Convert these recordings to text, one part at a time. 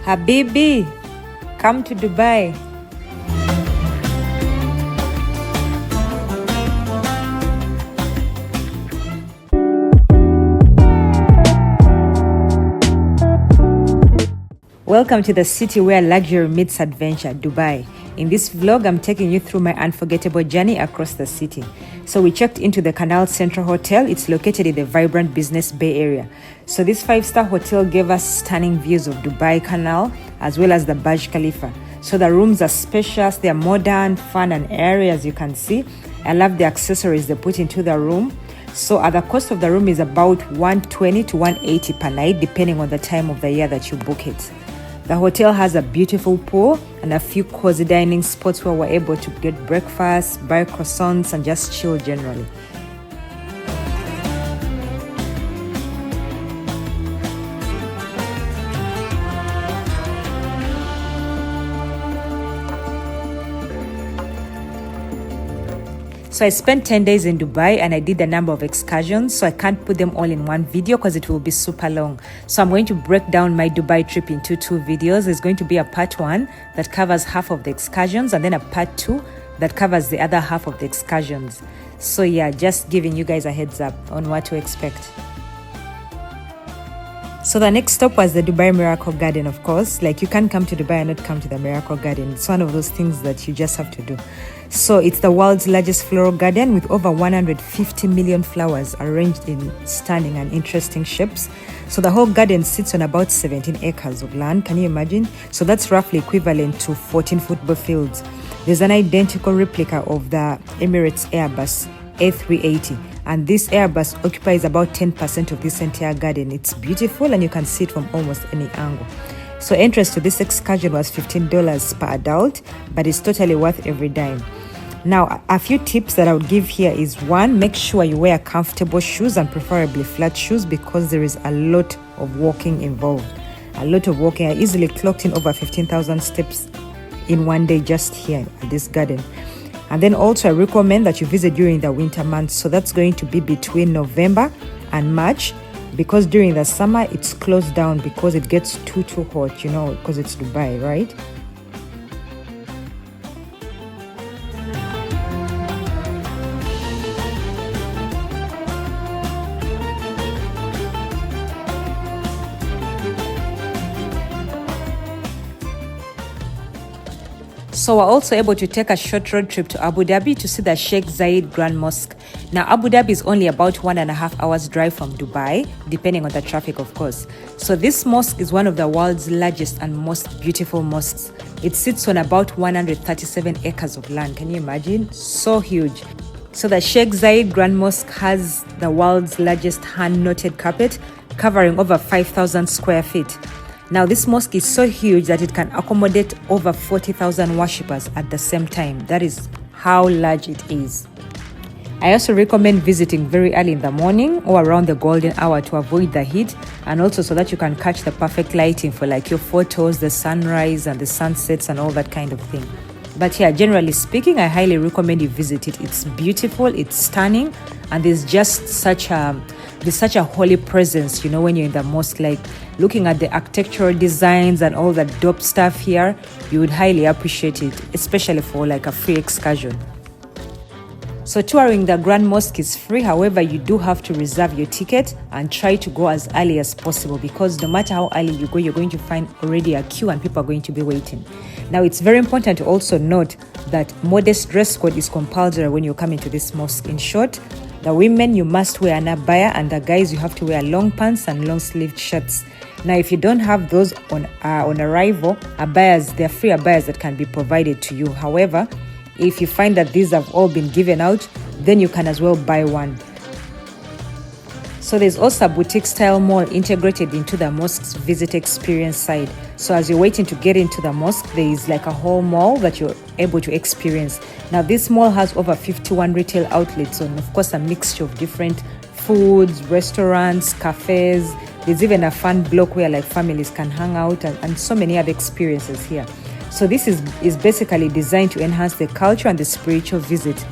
Habibi, come to Dubai. Welcome to the city where luxury meets adventure, Dubai. In this vlog, I'm taking you through my unforgettable journey across the city. So we checked into the Canal Central Hotel. It's located in the vibrant business Bay Area. So this 5-star hotel gave us stunning views of Dubai Canal as well as the Burj Khalifa. So the rooms are spacious, they're modern, fun and airy as you can see. I love the accessories they put into the room. So the cost of the room is about $120 to $180 per night depending on the time of the year that you book it. The hotel has a beautiful pool and a few cozy dining spots where we're able to get breakfast, buy croissants, and just chill generally. So I spent 10 days in Dubai and I did a number of excursions, so I can't put them all in one video because it will be super long. So I'm going to break down my Dubai trip into 2 videos. There's going to be a part 1 that covers half of the excursions and then a part 2 that covers the other half of the excursions. So yeah, just giving you guys a heads up on what to expect. So the next stop was the Dubai Miracle Garden, of course. Like, you can't come to Dubai and not come to the Miracle Garden. It's one of those things that you just have to do. So it's the world's largest floral garden with over 150 million flowers arranged in stunning and interesting shapes. So the whole garden sits on about 17 acres of land. Can you imagine? So that's roughly equivalent to 14 football fields. There's an identical replica of the Emirates Airbus A380. And this Airbus occupies about 10% of this entire garden. It's beautiful and you can see it from almost any angle. So entrance to this excursion was $15 per adult, but it's totally worth every dime. Now, a few tips that I would give here is 1, make sure you wear comfortable shoes and preferably flat shoes because there is a lot of walking involved. A lot of walking. I easily clocked in over 15,000 steps in one day just here at this garden. And then also I recommend that you visit during the winter months. So that's going to be between November and March, because during the summer it's closed down because it gets too hot, you know, because it's Dubai, right? So we're also able to take a short road trip to Abu Dhabi to see the Sheikh Zayed Grand Mosque. Now, Abu Dhabi is only about 1.5 hours drive from Dubai, depending on the traffic, of course. So this mosque is one of the world's largest and most beautiful mosques. It sits on about 137 acres of land. Can you imagine? So huge. So the Sheikh Zayed Grand Mosque has the world's largest hand-knotted carpet, covering over 5,000 square feet. Now, this mosque is so huge that it can accommodate over 40,000 worshippers at the same time. That is how large it is. I also recommend visiting very early in the morning or around the golden hour to avoid the heat, and also so that you can catch the perfect lighting for like your photos, the sunrise and the sunsets and all that kind of thing. But yeah, generally speaking, I highly recommend you visit it. It's beautiful, it's stunning, and there's just such a holy presence, you know, when you're in the mosque. Like, looking at the architectural designs and all that dope stuff here, you would highly appreciate it, especially for like a free excursion. So touring the Grand Mosque is free. However, you do have to reserve your ticket and try to go as early as possible, because no matter how early you go, you're going to find already a queue and people are going to be waiting. Now, it's very important to also note that modest dress code is compulsory when you come into this mosque. In short, the women, you must wear an abaya, and the guys, you have to wear long pants and long-sleeved shirts. Now, if you don't have those on arrival, abayas, they're free abayas that can be provided to you. However, if you find that these have all been given out, then you can as well buy one. So there's also a boutique-style mall integrated into the mosque's visit experience side. So as you're waiting to get into the mosque, there is like a whole mall that you're able to experience. Now, this mall has over 51 retail outlets, and of course a mixture of different foods, restaurants, cafes. There's even a fun block where like families can hang out, and so many other experiences here. So this is basically designed to enhance the culture and the spiritual visit.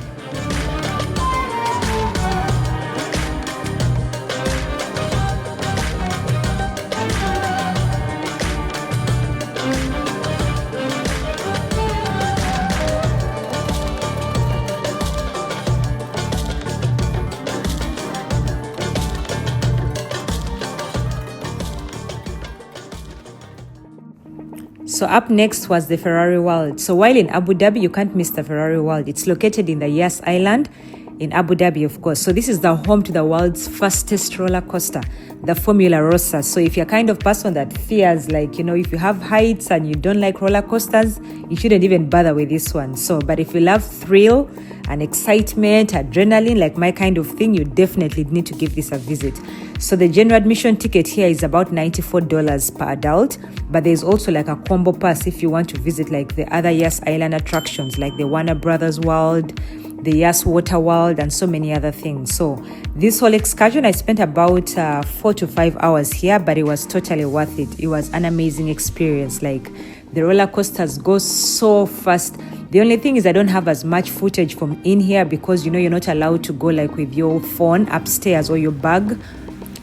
So up next was the Ferrari World. So while in Abu Dhabi, you can't miss the Ferrari World. It's located in the Yas Island in Abu Dhabi, of course. So this is the home to the world's fastest roller coaster, the Formula Rossa. So if you're kind of person that fears, like, if you have heights and you don't like roller coasters, you shouldn't even bother with this one. So, but if you love thrill and excitement, adrenaline, like my kind of thing, you definitely need to give this a visit. So the general admission ticket here is about $94 per adult, but there's also like a combo pass if you want to visit like the other Yas Island attractions, like the Warner Brothers World, the Yas Water World, and so many other things. So this whole excursion, I spent about 4 to 5 hours here, but it was totally worth it. It was an amazing experience. Like, the roller coasters go so fast. The only thing is I don't have as much footage from in here because you're not allowed to go like with your phone upstairs or your bag.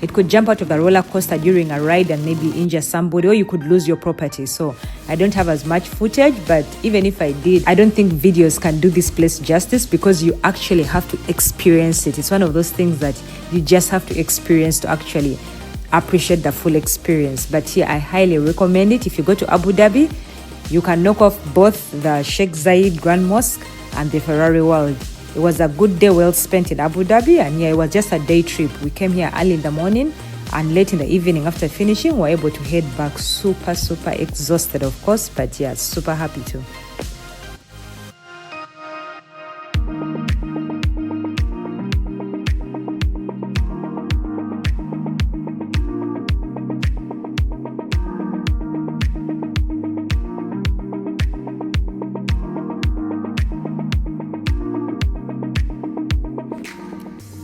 It could jump out of the roller coaster during a ride and maybe injure somebody, or you could lose your property. So I don't have as much footage, but even if I did, I don't think videos can do this place justice because you actually have to experience it. It's one of those things that you just have to experience to actually appreciate the full experience. But here, I highly recommend it. If you go to Abu Dhabi, you can knock off both the Sheikh Zayed Grand Mosque and the Ferrari World. It was a good day well spent in Abu Dhabi, and yeah, it was just a day trip. We came here early in the morning, and late in the evening after finishing, we were able to head back super exhausted, of course, but yeah, super happy too.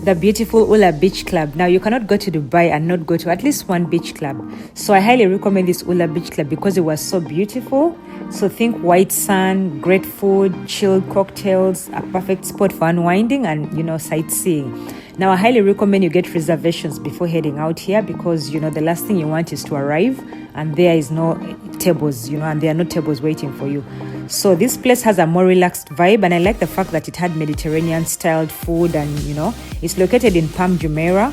The beautiful Ula Beach Club. Now, you cannot go to Dubai and not go to at least one beach club. So I highly recommend this Ula Beach Club because it was so beautiful. So think white sand, great food, chilled cocktails, a perfect spot for unwinding and, sightseeing. Now, I highly recommend you get reservations before heading out here because, the last thing you want is to arrive and there is no tables, and there are no tables waiting for you. So this place has a more relaxed vibe, and I like the fact that it had Mediterranean-styled food, and it's located in Palm Jumeirah,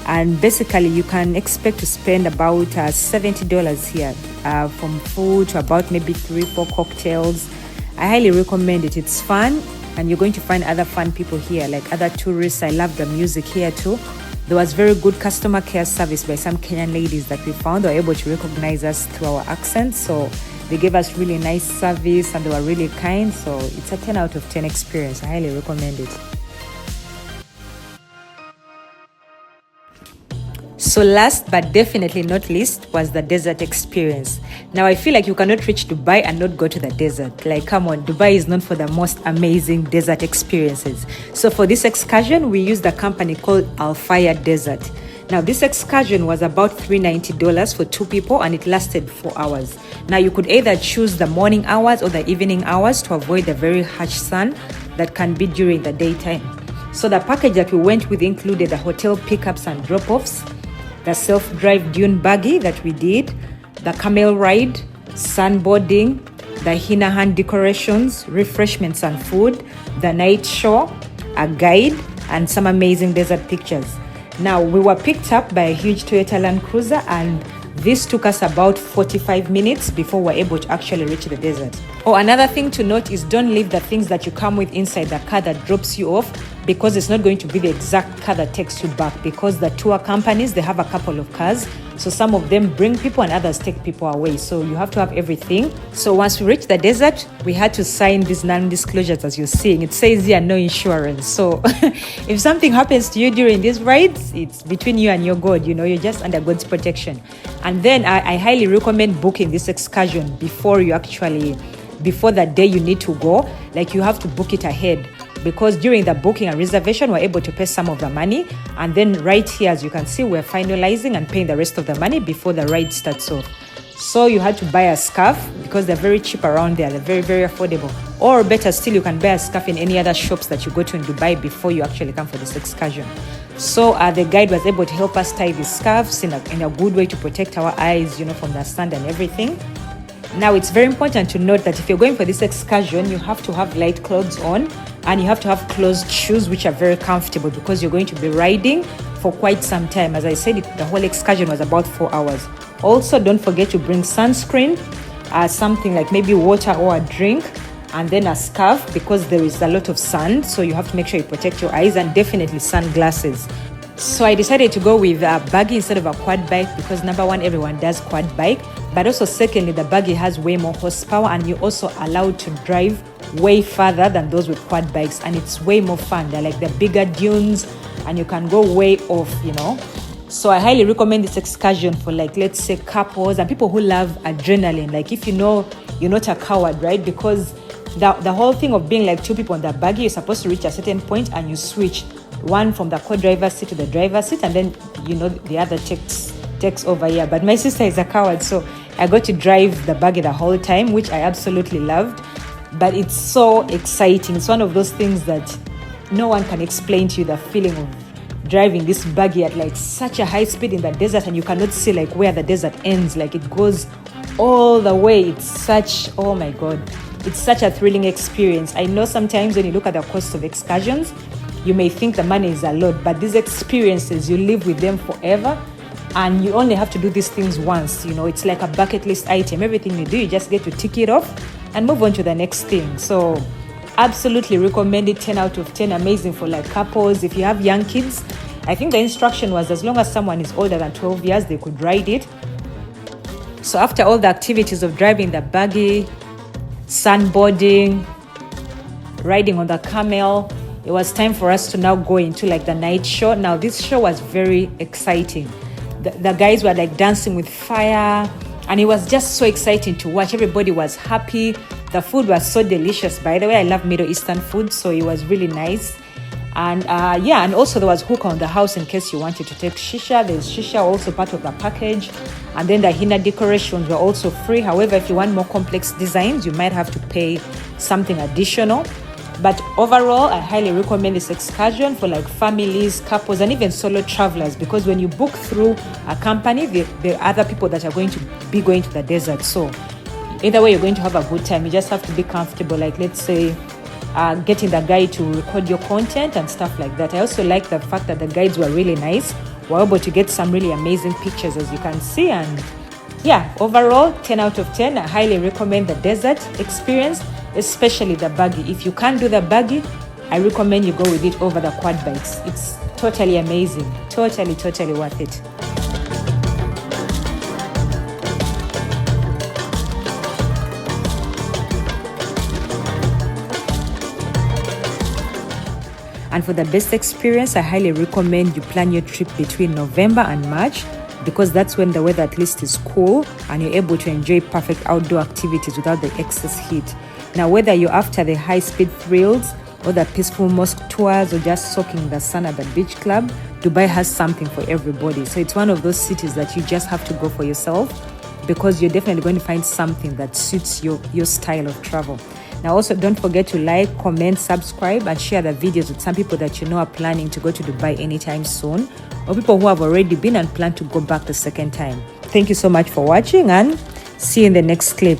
and basically you can expect to spend about $70 here, from food to about maybe 3-4 cocktails. I highly recommend it. It's fun, and you're going to find other fun people here, like other tourists. I love the music here too. There was very good customer care service by some Kenyan ladies that we found. They were able to recognize us through our accents, so they gave us really nice service and they were really kind. So it's a 10 out of 10 experience. I highly recommend it. So last but definitely not least was the desert experience. Now, I feel like you cannot reach Dubai and not go to the desert. Like, come on, Dubai is known for the most amazing desert experiences. So for this excursion, we used a company called Al Faya Desert. Now, this excursion was about $390 for 2 people and it lasted 4 hours. Now, you could either choose the morning hours or the evening hours to avoid the very harsh sun that can be during the daytime. So the package that we went with included the hotel pickups and drop-offs, the self-drive dune buggy that we did, the camel ride, sunboarding, the henna hand decorations, refreshments and food, the night show, a guide, and some amazing desert pictures. Now, we were picked up by a huge Toyota Land Cruiser, and this took us about 45 minutes before we were able to actually reach the desert. Oh, another thing to note is don't leave the things that you come with inside the car that drops you off, because it's not going to be the exact car that takes you back, because the tour companies, they have a couple of cars. So some of them bring people and others take people away. So you have to have everything. So once we reached the desert, we had to sign these non-disclosures as you're seeing. It says here, no insurance. So if something happens to you during these rides, it's between you and your God, you're just under God's protection. And then I highly recommend booking this excursion before the day you need to go. Like, you have to book it ahead, because during the booking and reservation, we're able to pay some of the money. And then right here, as you can see, we're finalizing and paying the rest of the money before the ride starts off. So you had to buy a scarf because they're very cheap around there. They're very, very affordable. Or better still, you can buy a scarf in any other shops that you go to in Dubai before you actually come for this excursion. So the guide was able to help us tie these scarves in a good way to protect our eyes, from the sun and everything. Now, it's very important to note that if you're going for this excursion, you have to have light clothes on, and you have to have closed shoes which are very comfortable, because you're going to be riding for quite some time. As I said, the whole excursion was about 4 hours. Also, don't forget to bring sunscreen, something like maybe water or a drink, and then a scarf because there is a lot of sand, so you have to make sure you protect your eyes, and definitely sunglasses. So I decided to go with a buggy instead of a quad bike because number one, everyone does quad bike, but also secondly, the buggy has way more horsepower and you're also allowed to drive way further than those with quad bikes, and it's way more fun. They're like the bigger dunes and you can go way off, So I highly recommend this excursion for, like, let's say couples and people who love adrenaline. Like, if you know you're not a coward, right? Because the whole thing of being like two people on the buggy, you're supposed to reach a certain point and you switch one from the co-driver's seat to the driver's seat, and then the other takes over here. But my sister is a coward, so I got to drive the buggy the whole time, which I absolutely loved. But it's so exciting. It's one of those things that no one can explain to you, the feeling of driving this buggy at like such a high speed in the desert, and you cannot see like where the desert ends. Like, it goes all the way. Oh my god, it's such a thrilling experience. I know sometimes when you look at the cost of excursions, you may think the money is a lot, but these experiences, you live with them forever, and you only have to do these things once. It's like a bucket list item. Everything you do, you just get to tick it off and move on to the next thing. So absolutely recommend it. 10 out of 10. Amazing for like couples. If you have young kids, I think the instruction was as long as someone is older than 12 years, they could ride it. So after all the activities of driving the buggy, sandboarding, riding on the camel, it was time for us to now go into like the night show. Now this show was very exciting. The guys were like dancing with fire, and it was just so exciting to watch. Everybody was happy. The food was so delicious. By the way, I love Middle Eastern food, so it was really nice. And and also there was hookah on the house in case you wanted to take shisha. There's shisha also part of the package. And then the henna decorations were also free. However, if you want more complex designs, you might have to pay something additional. But overall, I highly recommend this excursion for like families, couples, and even solo travelers, because when you book through a company, there are other people that are going to be going to the desert. So either way, you're going to have a good time. You just have to be comfortable. Like, let's say, getting the guide to record your content and stuff like that. I also like the fact that the guides were really nice. We're able to get some really amazing pictures, as you can see. And overall, 10 out of 10. I highly recommend the desert experience, especially the buggy. If you can't do the buggy, I recommend you go with it over the quad bikes. It's totally amazing. Totally worth it. And for the best experience, I highly recommend you plan your trip between November and March, because that's when the weather at least is cool and you're able to enjoy perfect outdoor activities without the excess heat. Now, whether you're after the high-speed thrills or the peaceful mosque tours or just soaking in the sun at the beach club, Dubai has something for everybody. So it's one of those cities that you just have to go for yourself, because you're definitely going to find something that suits your style of travel. Now, also don't forget to like, comment, subscribe, and share the videos with some people that you know are planning to go to Dubai anytime soon, or people who have already been and plan to go back the second time. Thank you so much for watching, and see you in the next clip.